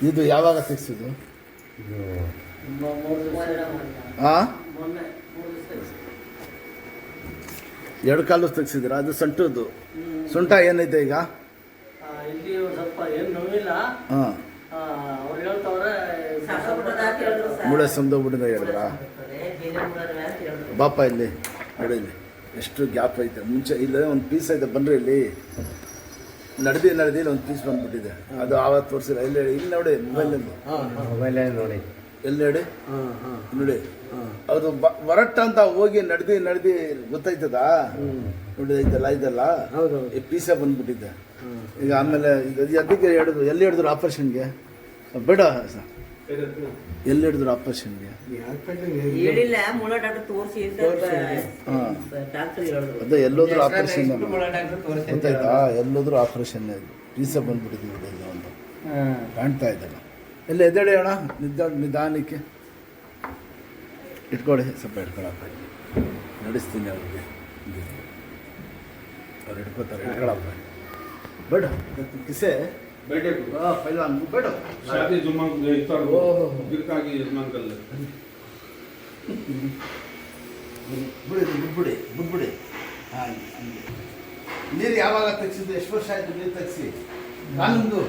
ಇದು ಯಾವಾಗ ತೆಗ್ಸಿದ್ದು? ಹಾಂ, 2 ಕಾಲು ತೆಗ್ಸಿದ್ದೀರಾ? ಅದು ಸೊಂಟದ್ದು. ಸೊಂಟ ಏನೈತೆ ಈಗ? ಇಲ್ಲಿ ಸ್ವಲ್ಪ ಏನು ನೋವಿಲ್ಲ. ಹಾಂ, ಅವ್ರು ಹೇಳ್ತವ್ರೆ ಮೂಳೆ ಸಂದೋಗ್ಬಿಟ್ಟಿದೆ ಹೇಳಿದ್ರಾ? ಬಾಪ ಇಲ್ಲಿ ನೋಡಿ, ಇಲ್ಲಿ ಎಷ್ಟು ಗ್ಯಾಪ್ ಐತೆ. ಮುಂಚೆ ಇಲ್ಲೇ ಒಂದು ಪೀಸ್ ಐತೆ, ಬನ್ನಿರಿ ಇಲ್ಲಿ. ನಡೆದಿ ಇಲ್ಲಿ ಒಂದು ಪೀಸ್ ಬಂದ್ಬಿಟ್ಟಿದೆ. ಅದು ಆವತ್ತು ತೋರಿಸಿಲ್ಲ. ಇಲ್ಲಿ ನೋಡಿ, ಮೊಬೈಲಲ್ಲಿ ನೋಡಿ, ಎಲ್ಲಿ ನೋಡಿ ನೋಡಿ. ಅದು ಹೊರಟ ಅಂತ ಹೋಗಿ ನಡೆದಿ ಗೊತ್ತಾಯ್ತದ? ನೋಡಿ ಇದೆಲ್ಲ ಈ ಪೀಸೇ ಬಂದ್ಬಿಟ್ಟಿದೆ ಈಗ. ಆಮೇಲೆ ಅದಕ್ಕೆ ಹೇಳಿದ್ರು, ಎಲ್ಲಿ ಹಿಡಿದ್ರು ಆಪರೇಷನ್ಗೆ? ಬೇಡ ಸರ್, ಎಲ್ಲಿ ಹಿಡಿದ್ರು ಆಪರೇಷನ್ಗೆ? ಅದೇ ಎಲ್ಲೋದ್ರು ಆಪರೇಷನ್ ಗೊತ್ತಾಯ್ತಾ? ಎಲ್ಲೋದ್ರು ಆಪರೇಷನ್ ಪೀಸೇ ಬಂದ್ಬಿಟ್ಟಿದ್ವಿ ಎಲ್ಲ ಒಂದು ಕಾಣ್ತಾ ಇದ್ದಲ್ಲ. ಎಲ್ಲ ಎದ್ದೇಳಿ ಅಣ್ಣ, ನಿಧಾನಕ್ಕೆ ಇಟ್ಕೊಳ್ಳಿ, ಸ್ವಲ್ಪ ಇಟ್ಕೊಳಪ್ಪ. ನಡೆಸ್ತೀನಿ ಅವ್ರಿಗೆ, ಅವ್ರು ಇಟ್ಕೋತಾರೆ. ಇಟ್ಕೊಳಪ್ಪ, ಬೇಡ ಕಿಸೆ ಪೈಲಾನ್ ಬೇಡ. ಬಿಡ್ಬಿಡಿ. ಹಾಂ, ನೀರು ಯಾವಾಗ ತೆಗ್ಸಿದ್ದು? ಎಷ್ಟು ವರ್ಷ ಆಯ್ತು ನೀರು ತೆಗ್ಸಿ? ನಾನೊಂದು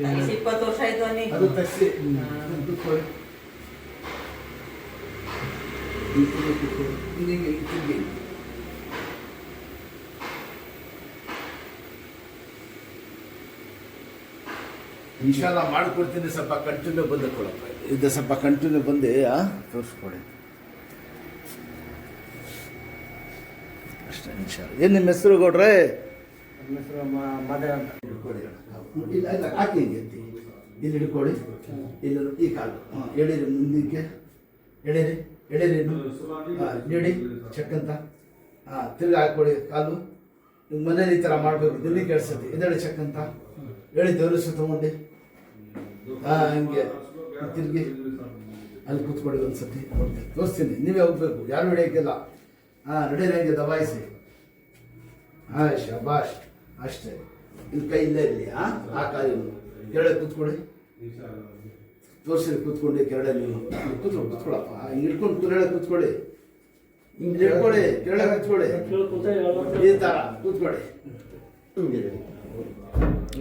20 ವರ್ಷ ಆಯ್ತು. ಅದು ತೆಗ್ಸಿ ಇನ್ಶಾಲ್ಲ ಮಾಡಿಕೊಡ್ತೀನಿ. ಸ್ವಲ್ಪ ಕಂಟಿನ್ಯೂ ಬಂದು ಕೊಡಪ್ಪ. ಇದು ಸ್ವಲ್ಪ ಕಂಟಿನ್ಯೂ ಬಂದು ತೋರಿಸ್ಕೊಡಿ ಅಷ್ಟೇ. ಇನ್ಶಾಲ್ಲ. ಏನು ನಿಮ್ಮ ಹೆಸರು ಗೌಡ್ರೆ? ನಮ್ಮ ಹೆಸರು ಮದ ಅಂತ. ಇಲ್ಲ ಹಾಕಿ, ಹಿಂಗೆ ಎತ್ತಿ ಇಲ್ಲಿ ಹಿಡ್ಕೊಳ್ಳಿ. ಇಲ್ಲಿ ಈ ಕಾಲು ಎಳೀರಿ, ಮುಂದಕ್ಕೆ ಎಳೀರಿ. ನೀಡಿ ಚೆಕ್ಕಂತ. ಹಾಂ, ತಿರ್ಗಿ ಹಾಕ್ಕೊಡಿ ಕಾಲು. ನಿಮ್ಮ ಮನೇಲಿ ಈ ಥರ ಮಾಡಬೇಕು, ದಿನಕ್ಕೆ 2 ಸತಿ ಎದ್ದೇಳಿ ಚೆಕ್ಕಂತ ಹೇಳಿ. ದೇವರಸು ತೊಗೊಂಡು ಹಾಂ, ಹಂಗೆ ತಿರುಗಿ ಅಲ್ಲಿ ಕೂತ್ಕೊಡಿ. ಒಂದು ಸತಿ ತೋರಿಸ್ತೀನಿ, ನೀವೇ ಹೋಗ್ಬೇಕು, ಯಾರು ಹಿಡಿಯೋಕ್ಕಿಲ್ಲ. ಹಾಂ, ನಡೀರಿ, ಹಂಗೆ ದಬಾಯಿಸಿ. ಹಾಂ, ಶಬಾಷ್, ಅಷ್ಟೇ. ಇಲ್ಲಿ ಕೈ ಇಲ್ಲೇ ಇರಲಿ. ಆ ಕಾಲು ಕೆಳಗೆ ಕೂತ್ಕೊಳ್ಳಿ. ತೋರಿಸಿರಿ, ಕೂತ್ಕೊಂಡು ಕೆರಳಲ್ಲಿ ಕೂತ್ಕೊಳ್ಳಪ್ಪ. ಹಿಂಗೆ ಹಿಡ್ಕೊಂಡು ಕೆರಳೆ ಕೂತ್ಕೊಳ್ಳಿ. ಹಿಂಗೆ ಹಿಡ್ಕೊಳ್ಳಿ, ಕೆರಳೆ ಕೂತ್ಕೊಳ್ಳಿ. ಈ ಥರ ಕೂತ್ಕೊಳ್ಳಿ.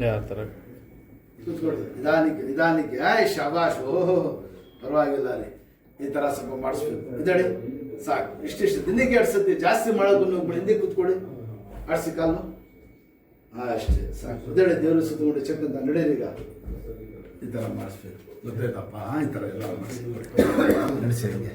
ಯಾವ ಥರ ಕೂತ್ಕೊಳ್ಳಿ, ನಿಧಾನಕ್ಕೆ. ಶಬಾಷ್, ಓಹೋ, ಪರವಾಗಿಲ್ಲ ರೀ. ಈ ಥರ ಸ್ವಲ್ಪ ಮಾಡಿಸ್ಬೇಕು. ಇದ್ದಾಳೆ ಸಾಕು. ಇಷ್ಟಿಷ್ಟು ದಿನಕ್ಕೆ 2 ಸತಿ, ಜಾಸ್ತಿ ಮಾಡೋದು. ಹಿಂದೆ ಕೂತ್ಕೊಳ್ಳಿ, ಆಡಿಸಿ ಕಾಲು. ಹಾಂ, ಅಷ್ಟೇ ಸಾಕು. ಇದ್ದಾಳೆ ದೇವರು ಸುತ್ತಕೊಂಡು ಚೆಕ್ಕಂತ ನಡೆಯಲಿ. ಈಗ ಈ ಥರ ಮಾಡಿಸ್ಬೇಕು, ಗೊತ್ತಾಯ್ತಪ್ಪ? ಈ ಥರ ಎಲ್ಲ ಮಾಡಿಸಿ ನಡೆಸಿ ಹಂಗೆ.